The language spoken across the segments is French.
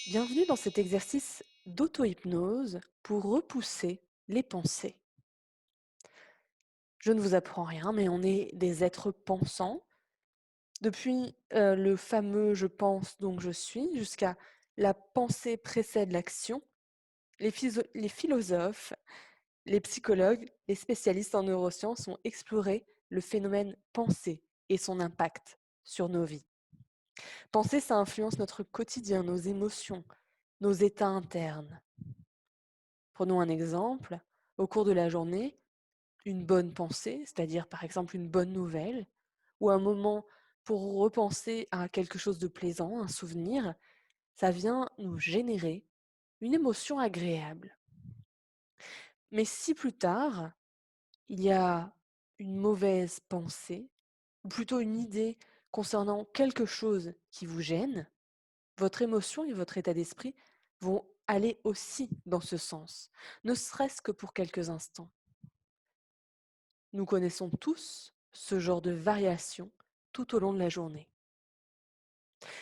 Bienvenue dans cet exercice d'auto-hypnose pour repousser les pensées. Je ne vous apprends rien, mais on est des êtres pensants. Depuis le fameux «je pense donc je suis» jusqu'à «la pensée précède l'action», les philosophes, les psychologues, les spécialistes en neurosciences ont exploré le phénomène pensée et son impact sur nos vies. Penser, ça influence notre quotidien, nos émotions, nos états internes. Prenons un exemple. Au cours de la journée, une bonne pensée, c'est-à-dire par exemple une bonne nouvelle, ou un moment pour repenser à quelque chose de plaisant, un souvenir, ça vient nous générer une émotion agréable. Mais si plus tard, il y a une mauvaise pensée, ou plutôt une idée concernant quelque chose qui vous gêne, votre émotion et votre état d'esprit vont aller aussi dans ce sens, ne serait-ce que pour quelques instants. Nous connaissons tous ce genre de variation tout au long de la journée.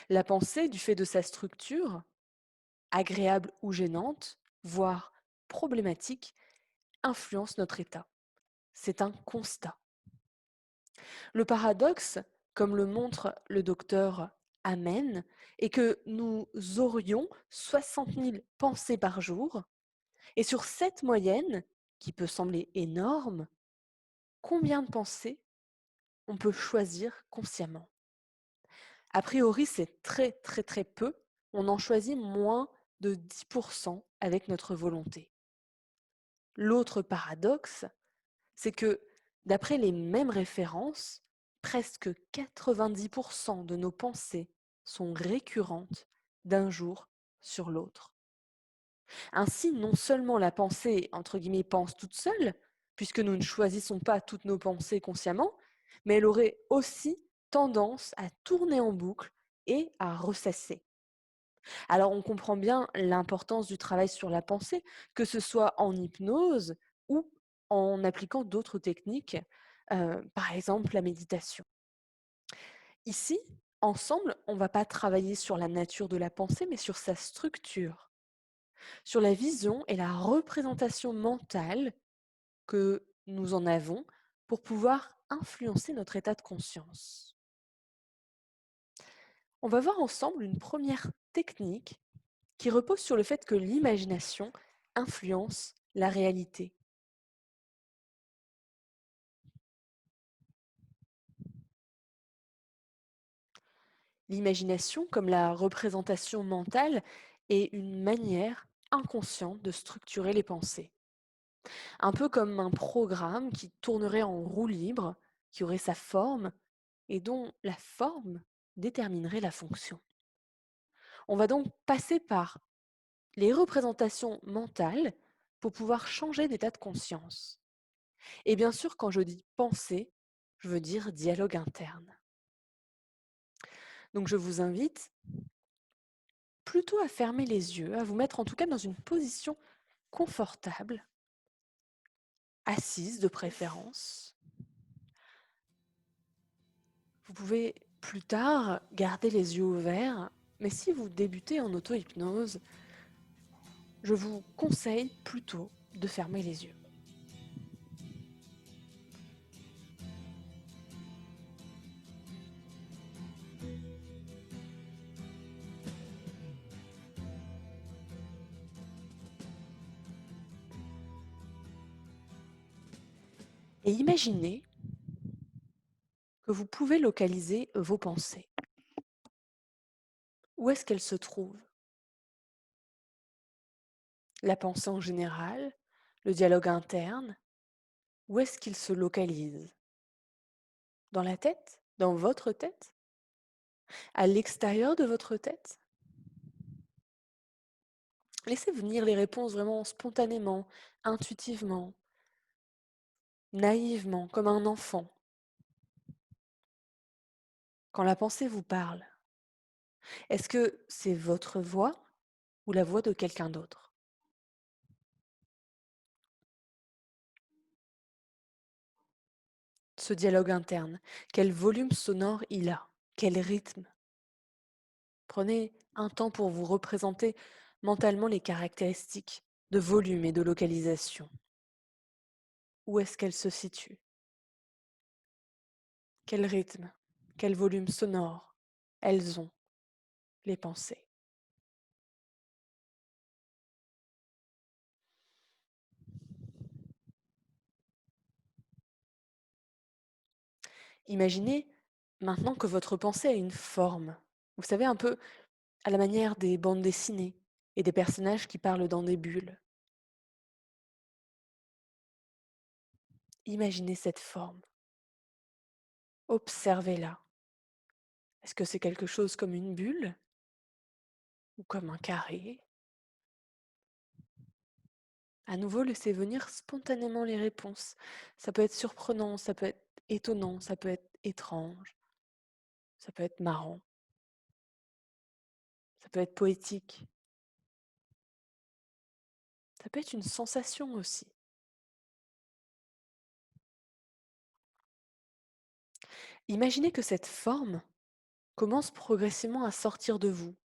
La pensée, du fait de sa structure, agréable ou gênante, voire problématique, influence notre état. C'est un constat. Le paradoxe, comme le montre le docteur Amen, est que nous aurions 60 000 pensées par jour, et sur cette moyenne, qui peut sembler énorme, combien de pensées on peut choisir consciemment? A priori, c'est très, très, très peu. On en choisit moins de 10% avec notre volonté. L'autre paradoxe, c'est que, d'après les mêmes références, presque 90% de nos pensées sont récurrentes d'un jour sur l'autre. Ainsi, non seulement la pensée, entre guillemets, pense toute seule, puisque nous ne choisissons pas toutes nos pensées consciemment, mais elle aurait aussi tendance à tourner en boucle et à ressasser. Alors on comprend bien l'importance du travail sur la pensée, que ce soit en hypnose ou en appliquant d'autres techniques, par exemple la méditation. Ici, ensemble, on ne va pas travailler sur la nature de la pensée, mais sur sa structure, sur la vision et la représentation mentale que nous en avons pour pouvoir influencer notre état de conscience. On va voir ensemble une première technique qui repose sur le fait que l'imagination influence la réalité. L'imagination, comme la représentation mentale, est une manière inconsciente de structurer les pensées. Un peu comme un programme qui tournerait en roue libre, qui aurait sa forme et dont la forme déterminerait la fonction. On va donc passer par les représentations mentales pour pouvoir changer d'état de conscience. Et bien sûr, quand je dis pensée, je veux dire dialogue interne. Donc je vous invite plutôt à fermer les yeux, à vous mettre en tout cas dans une position confortable, assise de préférence. Vous pouvez plus tard garder les yeux ouverts, mais si vous débutez en auto-hypnose, je vous conseille plutôt de fermer les yeux. Et imaginez que vous pouvez localiser vos pensées. Où est-ce qu'elles se trouvent? La pensée en général, le dialogue interne, où est-ce qu'il se localise? Dans la tête? Dans votre tête? À l'extérieur de votre tête? Laissez venir les réponses vraiment spontanément, intuitivement, naïvement, comme un enfant. Quand la pensée vous parle, est-ce que c'est votre voix ou la voix de quelqu'un d'autre? Ce dialogue interne, quel volume sonore il a? Quel rythme? Prenez un temps pour vous représenter mentalement les caractéristiques de volume et de localisation. Où est-ce qu'elles se situent? Quel rythme, quel volume sonore elles ont, les pensées. Imaginez maintenant que votre pensée a une forme. Vous savez, un peu à la manière des bandes dessinées et des personnages qui parlent dans des bulles. Imaginez cette forme. Observez-la. Est-ce que c'est quelque chose comme une bulle ou comme un carré? À nouveau, laissez venir spontanément les réponses. Ça peut être surprenant, ça peut être étonnant, ça peut être étrange, ça peut être marrant, ça peut être poétique, ça peut être une sensation aussi. Imaginez que cette forme commence progressivement à sortir de vous.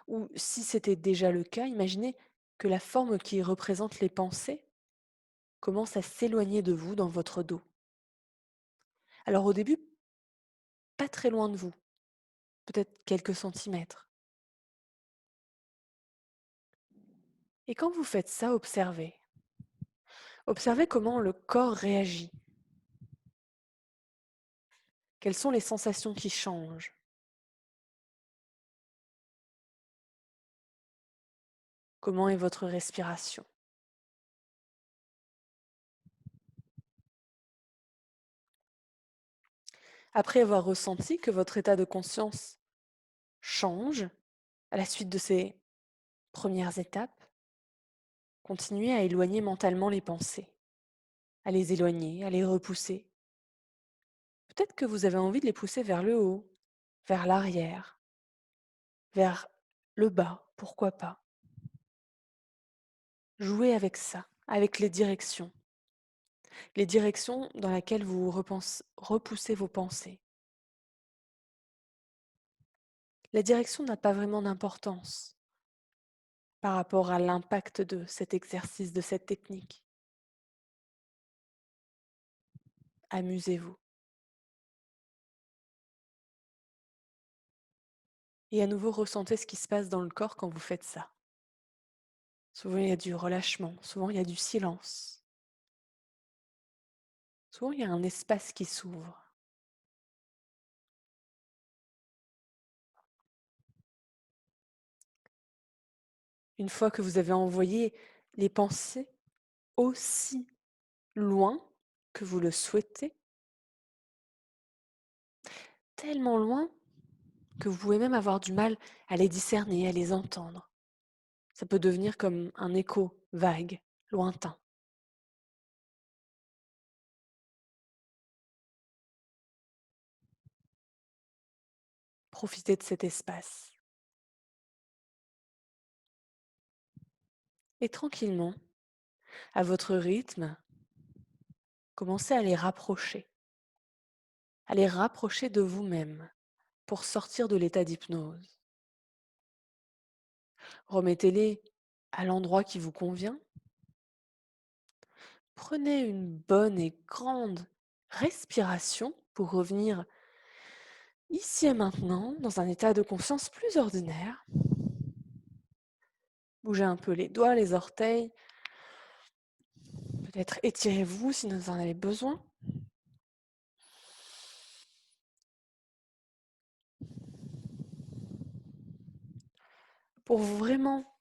Ou si c'était déjà le cas, imaginez que la forme qui représente les pensées commence à s'éloigner de vous dans votre dos. Alors au début, pas très loin de vous, peut-être quelques centimètres. Et quand vous faites ça, observez. Observez comment le corps réagit. Quelles sont les sensations qui changent? Comment est votre respiration? Après avoir ressenti que votre état de conscience change à la suite de ces premières étapes, continuez à éloigner mentalement les pensées, à les éloigner, à les repousser. Peut-être que vous avez envie de les pousser vers le haut, vers l'arrière, vers le bas, pourquoi pas. Jouez avec ça, avec les directions dans lesquelles vous repoussez vos pensées. La direction n'a pas vraiment d'importance par rapport à l'impact de cet exercice, de cette technique. Amusez-vous. Et à nouveau, ressentez ce qui se passe dans le corps quand vous faites ça. Souvent, il y a du relâchement, souvent, il y a du silence. Souvent, il y a un espace qui s'ouvre. Une fois que vous avez envoyé les pensées aussi loin que vous le souhaitez, tellement loin que vous pouvez même avoir du mal à les discerner, à les entendre. Ça peut devenir comme un écho vague, lointain. Profitez de cet espace. Et tranquillement, à votre rythme, commencez à les rapprocher de vous-même pour sortir de l'état d'hypnose. Remettez-les à l'endroit qui vous convient. Prenez une bonne et grande respiration pour revenir ici et maintenant dans un état de conscience plus ordinaire. Bougez un peu les doigts, les orteils. Peut-être étirez-vous si vous en avez besoin. Pour vraiment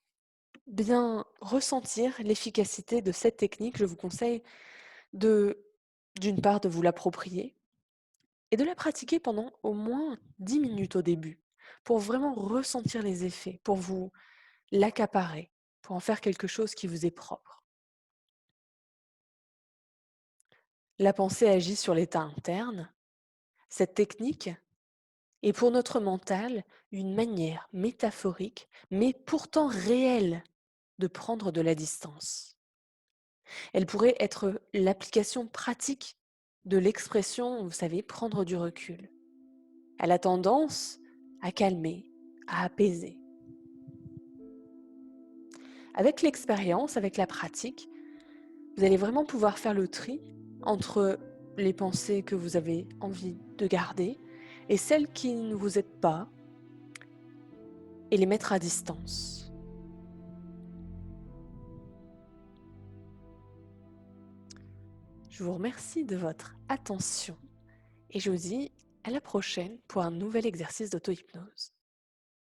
bien ressentir l'efficacité de cette technique, je vous conseille d'une part, de vous l'approprier et de la pratiquer pendant au moins 10 minutes au début, pour vraiment ressentir les effets, pour vous l'accaparer, pour en faire quelque chose qui vous est propre. La pensée agit sur l'état interne. Cette technique est pour notre mental une manière métaphorique, mais pourtant réelle, de prendre de la distance. Elle pourrait être l'application pratique de l'expression, vous savez, prendre du recul. Elle a tendance à calmer, à apaiser. Avec l'expérience, avec la pratique, vous allez vraiment pouvoir faire le tri entre les pensées que vous avez envie de garder et celles qui ne vous aident pas et les mettre à distance. Je vous remercie de votre attention et je vous dis à la prochaine pour un nouvel exercice d'auto-hypnose.